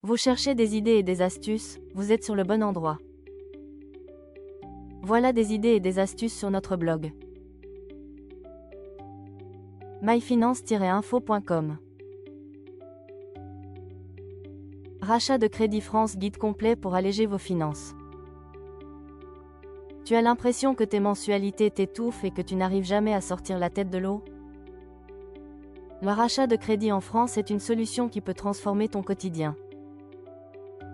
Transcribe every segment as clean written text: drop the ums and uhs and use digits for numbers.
Vous cherchez des idées et des astuces, vous êtes sur le bon endroit. Voilà des idées et des astuces sur notre blog. myfinance-info.com. Rachat de Crédit France, guide complet pour alléger vos finances. Tu as l'impression que tes mensualités t'étouffent et que tu n'arrives jamais à sortir la tête de l'eau? Le rachat de crédit en France est une solution qui peut transformer ton quotidien.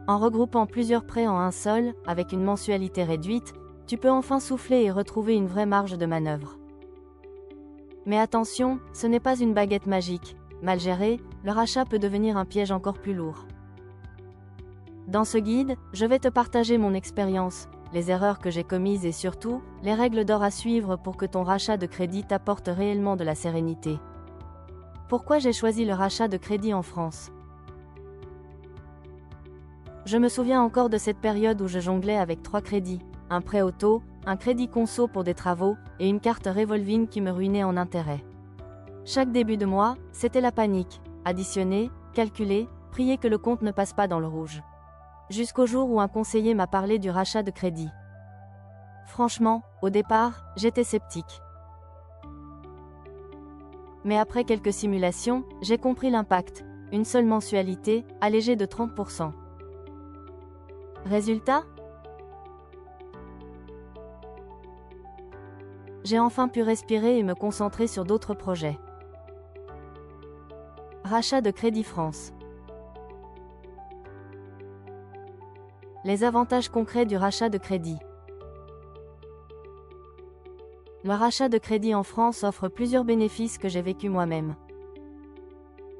En regroupant plusieurs prêts en un seul, avec une mensualité réduite, tu peux enfin souffler et retrouver une vraie marge de manœuvre. Mais attention, ce n'est pas une baguette magique. Mal géré, le rachat peut devenir un piège encore plus lourd. Dans ce guide, je vais te partager mon expérience, les erreurs que j'ai commises et surtout, les règles d'or à suivre pour que ton rachat de crédit t'apporte réellement de la sérénité. Pourquoi j'ai choisi le rachat de crédit en France? Je me souviens encore de cette période où je jonglais avec 3 crédits, un prêt auto, un crédit conso pour des travaux, et une carte revolving qui me ruinait en intérêt. Chaque début de mois, c'était la panique. Additionner, calculer, prier que le compte ne passe pas dans le rouge. Jusqu'au jour où un conseiller m'a parlé du rachat de crédit. Franchement, au départ, j'étais sceptique. Mais après quelques simulations, j'ai compris l'impact. Une seule mensualité, allégée de 30%. Résultat? J'ai enfin pu respirer et me concentrer sur d'autres projets. Rachat de Crédit France. Les avantages concrets du rachat de crédit. Le rachat de crédit en France offre plusieurs bénéfices que j'ai vécus moi-même.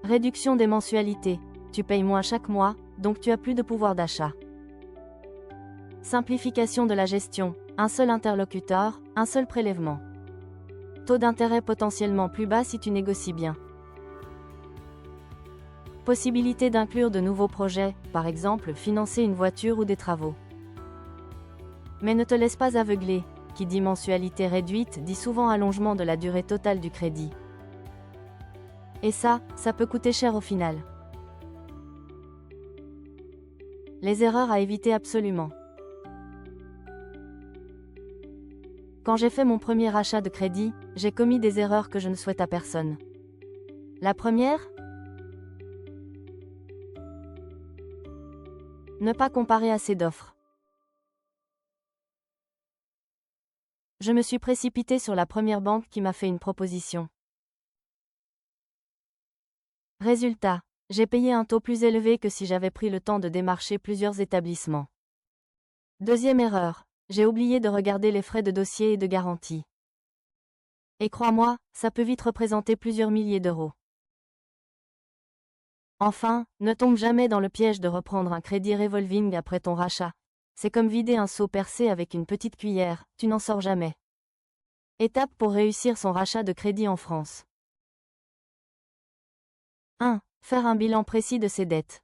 Réduction des mensualités. Tu payes moins chaque mois, donc tu as plus de pouvoir d'achat. Simplification de la gestion. Un seul interlocuteur, un seul prélèvement. Taux d'intérêt potentiellement plus bas si tu négocies bien. Possibilité d'inclure de nouveaux projets, par exemple financer une voiture ou des travaux. Mais ne te laisse pas aveugler, qui dit mensualité réduite dit souvent allongement de la durée totale du crédit. Et ça peut coûter cher au final. Les erreurs à éviter absolument. Quand j'ai fait mon premier achat de crédit, j'ai commis des erreurs que je ne souhaite à personne. La première? Ne pas comparer assez d'offres. Je me suis précipitée sur la première banque qui m'a fait une proposition. Résultat, j'ai payé un taux plus élevé que si j'avais pris le temps de démarcher plusieurs établissements. Deuxième erreur, j'ai oublié de regarder les frais de dossier et de garantie. Et crois-moi, ça peut vite représenter plusieurs milliers d'euros. Enfin, ne tombe jamais dans le piège de reprendre un crédit revolving après ton rachat. C'est comme vider un seau percé avec une petite cuillère, tu n'en sors jamais. Étape pour réussir son rachat de crédit en France. 1. Faire un bilan précis de ses dettes.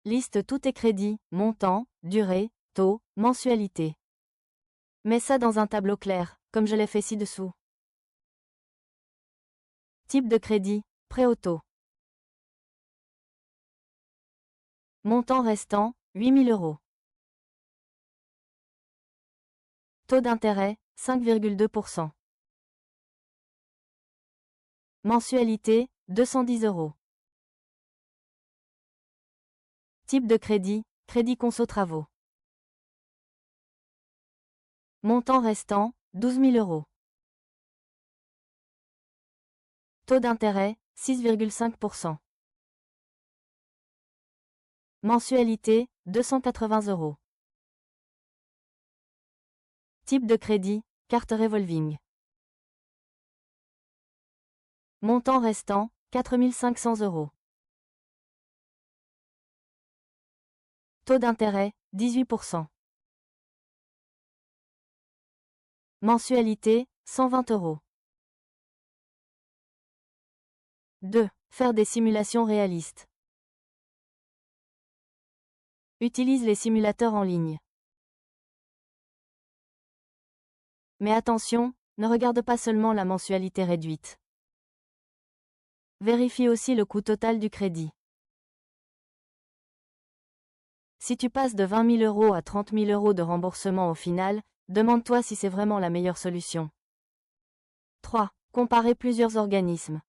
Liste tous tes crédits, montant, durée, taux, mensualité. Mets ça dans un tableau clair, comme je l'ai fait ci-dessous. Type de crédit, prêt auto. Montant restant, 8 000 euros. Taux d'intérêt, 5,2%. Mensualité, 210 euros. Type de crédit, crédit conso travaux. Montant restant, 12 000 euros. Taux d'intérêt, 6,5%. Mensualité, 280 euros. Type de crédit, carte revolving. Montant restant, 4 500 euros. Taux d'intérêt, 18%. Mensualité, 120 euros. 2. Faire des simulations réalistes. Utilise les simulateurs en ligne. Mais attention, ne regarde pas seulement la mensualité réduite. Vérifie aussi le coût total du crédit. Si tu passes de 20 000 € à 30 000 € de remboursement au final, demande-toi si c'est vraiment la meilleure solution. 3. Comparer plusieurs organismes.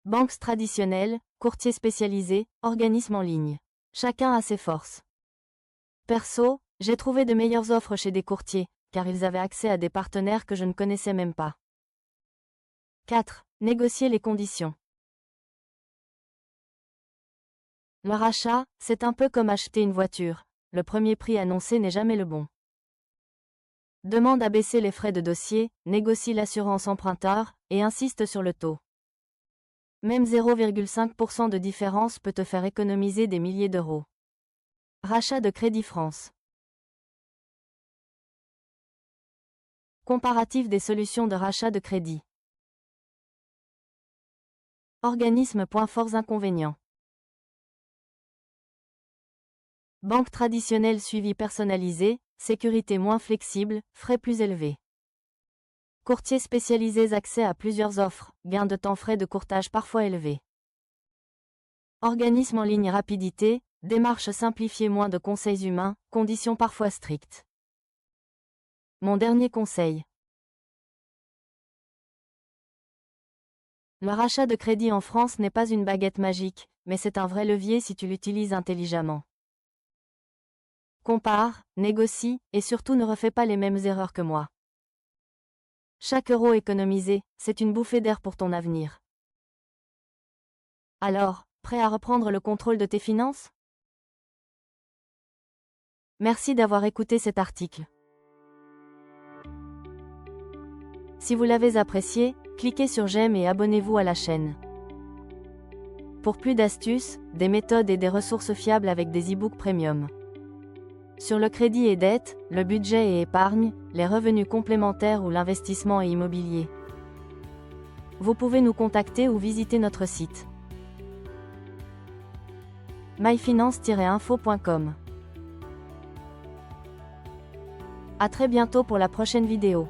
Banques traditionnelles, courtiers spécialisés, organismes en ligne. Chacun a ses forces. Perso, j'ai trouvé de meilleures offres chez des courtiers, car ils avaient accès à des partenaires que je ne connaissais même pas. 4. Négocier les conditions. Le rachat, c'est un peu comme acheter une voiture. Le premier prix annoncé n'est jamais le bon. Demande à baisser les frais de dossier, négocie l'assurance emprunteur, et insiste sur le taux. Même 0,5% de différence peut te faire économiser des milliers d'euros. Rachat de Crédit France. Comparatif des solutions de rachat de crédit. Organisme. Points forts, inconvénients. Banque traditionnelle, suivi personnalisé, sécurité moins flexible, frais plus élevés. Courtiers spécialisés, accès à plusieurs offres, gain de temps, frais de courtage parfois élevés. Organisme en ligne, rapidité, démarche simplifiée, moins de conseils humains, conditions parfois strictes. Mon dernier conseil. Le rachat de crédit en France n'est pas une baguette magique, mais c'est un vrai levier si tu l'utilises intelligemment. Compare, négocie, et surtout ne refais pas les mêmes erreurs que moi. Chaque euro économisé, c'est une bouffée d'air pour ton avenir. Alors, prêt à reprendre le contrôle de tes finances? Merci d'avoir écouté cet article. Si vous l'avez apprécié, cliquez sur j'aime et abonnez-vous à la chaîne. Pour plus d'astuces, des méthodes et des ressources fiables avec des e-books premium. Sur le crédit et dette, le budget et épargne, les revenus complémentaires ou l'investissement et immobilier. Vous pouvez nous contacter ou visiter notre site myfinance-info.com. À très bientôt pour la prochaine vidéo.